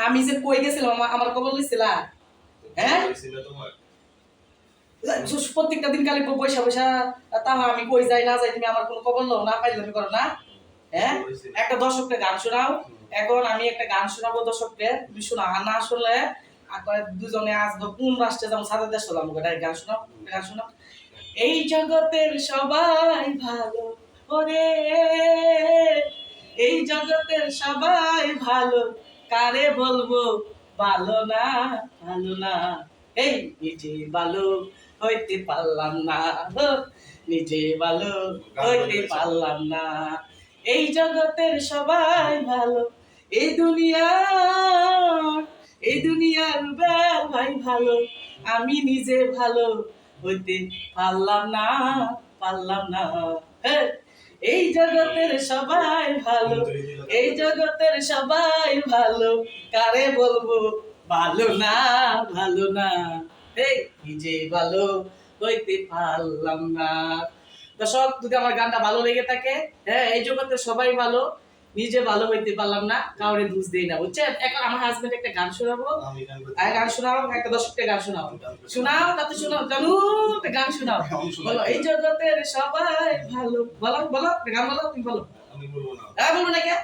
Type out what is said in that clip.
আমি যে কই গেছিলাম আমার খবর লইছিলা? হ্যাঁ, প্রত্যেকটা দিন খালি পয়সা পয়সা, তাও আমি কই যাই না যাই তুমি আমার কোনো খবর লও না, পাইলামি করো না। হ্যাঁ, একটা দর্শককে গান শোনাও। এখন আমি একটা গান শোনাবো দর্শককে, তুমি শোনা না শুনলে দুজনে আসবো কোন রাষ্ট্রে যাবো, সাদা দেশ যাবো। গান শোনাও, গান শোনাও। এই জগতের সবাই ভালো, ওরে এই জগতের সবাই ভালো, কারে বলবো ভালো না, ভালো না। এই নিজে ভালো হইতে পারলাম না, নিজে ভালো হইতে পারলাম না। এই জগতের সবাই ভালো, এই দুনিয়ার ভাই ভালো, আমি নিজে ভালো হইতে পারলাম না, পারলাম না। এই জগতের সবাই ভালো, এই জগতের সবাই ভালো, কারে বলবো ভালো না, ভালো না। এই নিজে ভালো হইতে পারলাম না। দর্শক, যদি আমার গানটা ভালো লেগে থাকে, হ্যাঁ, এই জগতের সবাই ভালো, নিজে ভালো হইতে পারলাম না, কাউরে দোষ দেই না, বুঝছেন? এখন আমার হাজবেন্ড একটা গান শোনাবো, আর গান শোনাও, একটা দর্শককে গান শোনাও, শোনাও, তাতে শোনাও, জানো গান শোনাও, বলো এই জগতের সবাই ভালো, বলো বলো গান বলো, তুমি বলো। হ্যাঁ, বলবো না কে?